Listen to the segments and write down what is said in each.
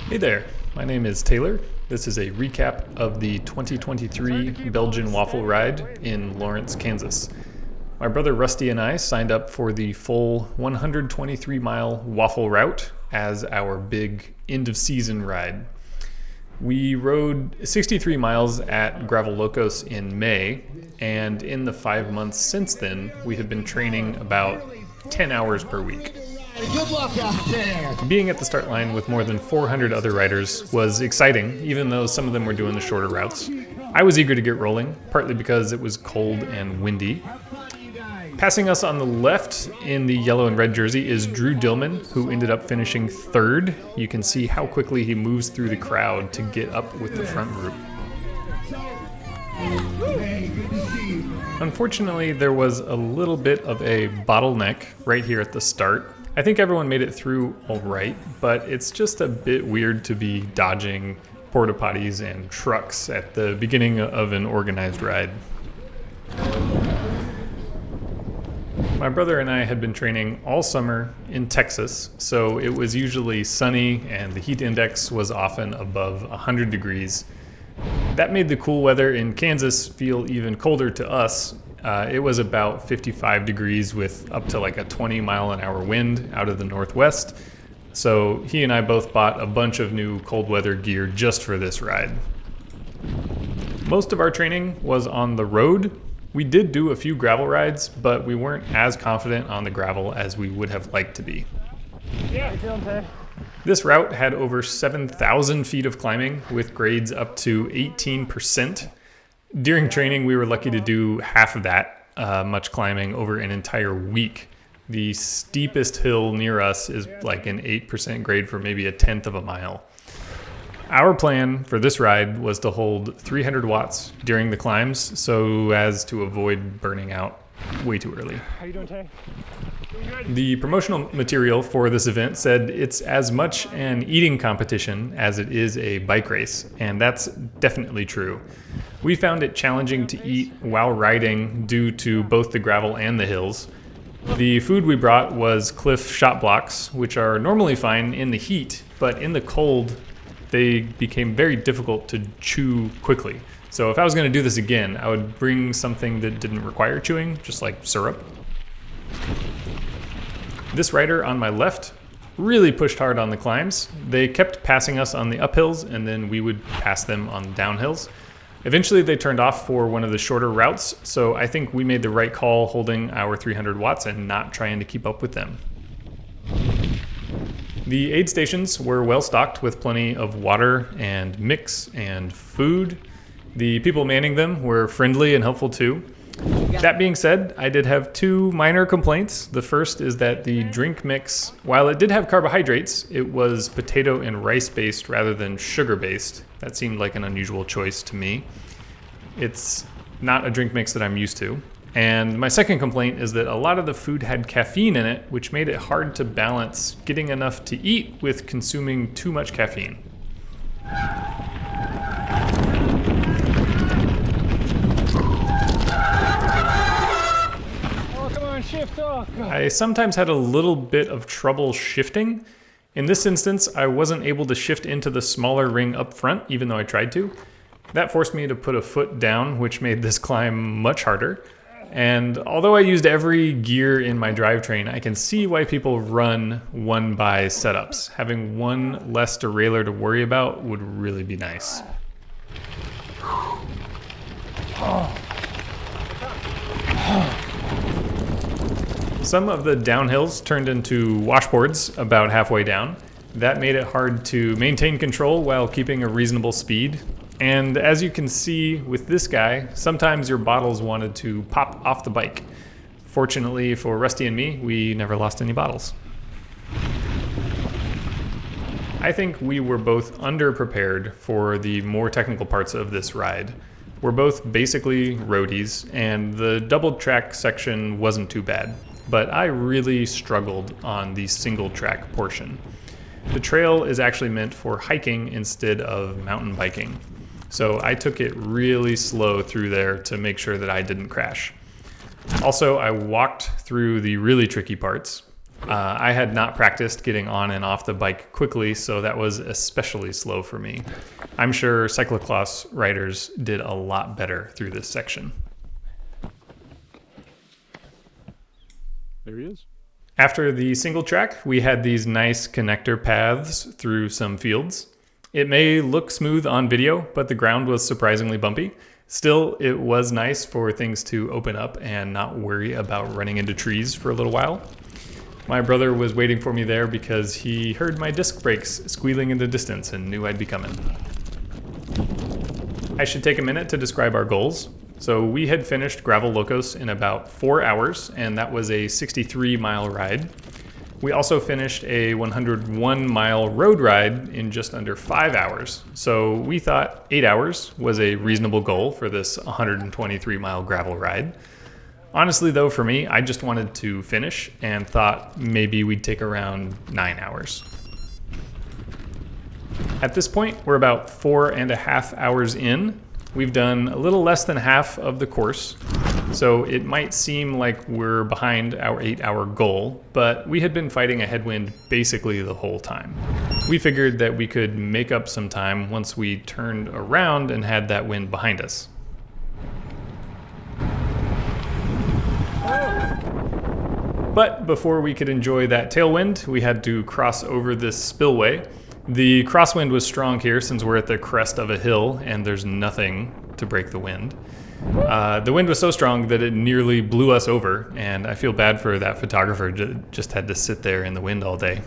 Hey there, my name is Taylor. This is a recap of the 2023 Belgian Waffle Ride in Lawrence, Kansas. My brother Rusty and I signed up for the full 123-mile waffle route as our big end-of-season ride. We rode 63 miles at Gravel Locos in May, and in the 5 months since then, we have been training about 10 hours per week. Good luck out there. Being at the start line with more than 400 other riders was exciting, even though some of them were doing the shorter routes. I was eager to get rolling, partly because it was cold and windy. Passing us on the left in the yellow and red jersey is Drew Dillman, who ended up finishing third. You can see how quickly he moves through the crowd to get up with the front group. Unfortunately, there was a little bit of a bottleneck right here at the start. I think everyone made it through all right, but it's just a bit weird to be dodging porta potties and trucks at the beginning of an organized ride. My brother and I had been training all summer in Texas, so it was usually sunny and the heat index was often above 100 degrees. That made the cool weather in Kansas feel even colder to us. It was about 55 degrees with up to like a 20-mile-an-hour wind out of the northwest. So he and I both bought a bunch of new cold weather gear just for this ride. Most of our training was on the road. We did do a few gravel rides, but we weren't as confident on the gravel as we would have liked to be. This route had over 7,000 feet of climbing with grades up to 18%. During training, we were lucky to do half of that much climbing over an entire week. The steepest hill near us is like an 8% grade for maybe a tenth of a mile. Our plan for this ride was to hold 300 watts during the climbs so as to avoid burning out way too early. How you doing, Tay? The promotional material for this event said it's as much an eating competition as it is a bike race, and that's definitely true. We found it challenging to eat while riding due to both the gravel and the hills. The food we brought was Cliff shot blocks, which are normally fine in the heat, but in the cold, they became very difficult to chew quickly. So if I was going to do this again, I would bring something that didn't require chewing, just like syrup. This rider on my left really pushed hard on the climbs. They kept passing us on the uphills, and then we would pass them on the downhills. Eventually, they turned off for one of the shorter routes, so I think we made the right call holding our 300 watts and not trying to keep up with them. The aid stations were well stocked with plenty of water and mix and food. The people manning them were friendly and helpful too. That being said, I did have two minor complaints. The first is that the drink mix, while it did have carbohydrates, it was potato and rice based rather than sugar based. That seemed like an unusual choice to me. It's not a drink mix that I'm used to. And my second complaint is that a lot of the food had caffeine in it, which made it hard to balance getting enough to eat with consuming too much caffeine. Shift off. I sometimes had a little bit of trouble shifting. In this instance, I wasn't able to shift into the smaller ring up front, even though I tried to. That forced me to put a foot down, which made this climb much harder. And although I used every gear in my drivetrain, I can see why people run one-by setups. Having one less derailleur to worry about would really be nice. Some of the downhills turned into washboards about halfway down. That made it hard to maintain control while keeping a reasonable speed. And as you can see with this guy, sometimes your bottles wanted to pop off the bike. Fortunately for Rusty and me, we never lost any bottles. I think we were both underprepared for the more technical parts of this ride. We're both basically roadies, and the double track section wasn't too bad. But I really struggled on the single track portion. The trail is actually meant for hiking instead of mountain biking. So I took it really slow through there to make sure that I didn't crash. Also, I walked through the really tricky parts. I had not practiced getting on and off the bike quickly, so that was especially slow for me. I'm sure cyclocross riders did a lot better through this section. There he is. After the single track, we had these nice connector paths through some fields. It may look smooth on video, but the ground was surprisingly bumpy. Still, it was nice for things to open up and not worry about running into trees for a little while. My brother was waiting for me there because he heard my disc brakes squealing in the distance and knew I'd be coming. I should take a minute to describe our goals. So we had finished Gravel Locos in about 4 hours, and that was a 63-mile ride. We also finished a 101-mile road ride in just under 5 hours. So we thought 8 hours was a reasonable goal for this 123-mile gravel ride. Honestly, though, for me, I just wanted to finish and thought maybe we'd take around 9 hours. At this point, we're about 4.5 hours in. We've done a little less than half of the course, so it might seem like we're behind our 8-hour goal, but we had been fighting a headwind basically the whole time. We figured that we could make up some time once we turned around and had that wind behind us. But before we could enjoy that tailwind, we had to cross over this spillway. The crosswind was strong here since we're at the crest of a hill and there's nothing to break the wind. The wind was so strong that it nearly blew us over, and I feel bad for that photographer just had to sit there in the wind all day.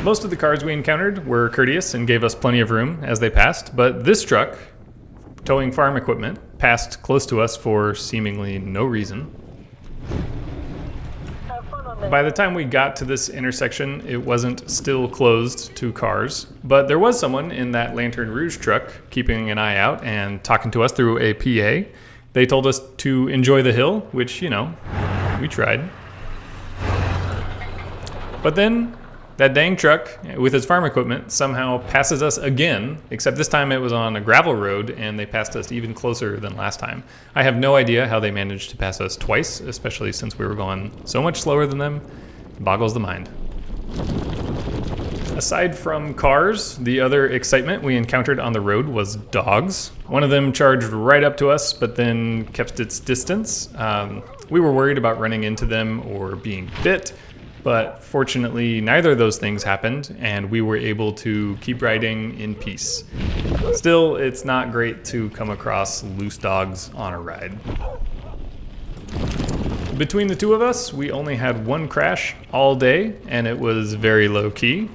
Most of the cars we encountered were courteous and gave us plenty of room as they passed, but this truck, towing farm equipment, passed close to us for seemingly no reason. By the time we got to this intersection, it wasn't still closed to cars, but there was someone in that Lantern Rouge truck keeping an eye out and talking to us through a PA. They told us to enjoy the hill, which, you know, we tried. But then that dang truck with its farm equipment somehow passes us again, except this time it was on a gravel road and they passed us even closer than last time. I have no idea how they managed to pass us twice, especially since we were going so much slower than them. It boggles the mind. Aside from cars, the other excitement we encountered on the road was dogs. One of them charged right up to us, but then kept its distance. We were worried about running into them or being bit, but fortunately neither of those things happened and we were able to keep riding in peace. Still, it's not great to come across loose dogs on a ride. Between the two of us, we only had one crash all day and it was very low key.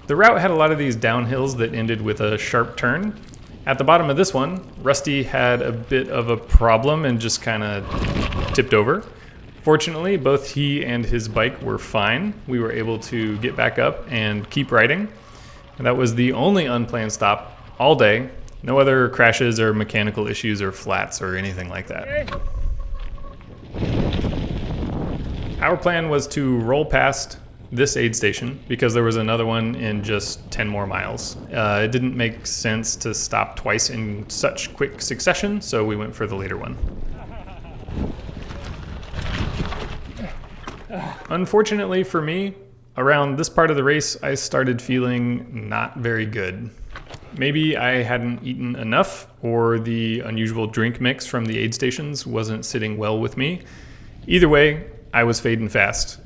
The route had a lot of these downhills that ended with a sharp turn. At the bottom of this one, Rusty had a bit of a problem and just kind of tipped over. Fortunately, both he and his bike were fine. We were able to get back up and keep riding. And that was the only unplanned stop all day. No other crashes or mechanical issues or flats or anything like that. Our plan was to roll past this aid station because there was another one in just 10 more miles. It didn't make sense to stop twice in such quick succession, so we went for the later one. Unfortunately for me, around this part of the race, I started feeling not very good. Maybe I hadn't eaten enough, or the unusual drink mix from the aid stations wasn't sitting well with me. Either way, I was fading fast.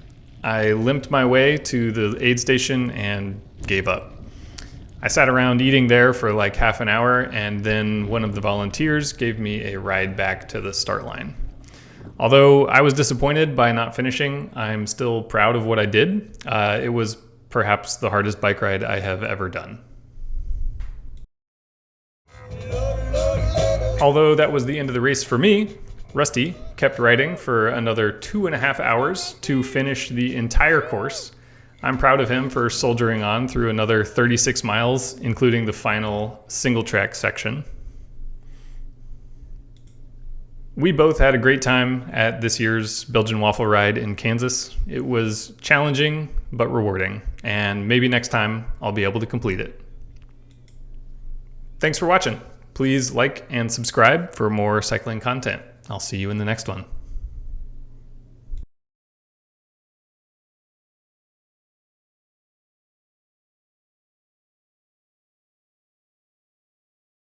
I limped my way to the aid station and gave up. I sat around eating there for like half an hour, and then one of the volunteers gave me a ride back to the start line. Although I was disappointed by not finishing, I'm still proud of what I did. It was perhaps the hardest bike ride I have ever done. Although that was the end of the race for me, Rusty kept riding for another 2.5 hours to finish the entire course. I'm proud of him for soldiering on through another 36 miles, including the final single track section. We both had a great time at this year's Belgian Waffle Ride in Kansas. It was challenging, but rewarding, and maybe next time I'll be able to complete it. Thanks for watching. Please like and subscribe for more cycling content. I'll see you in the next one.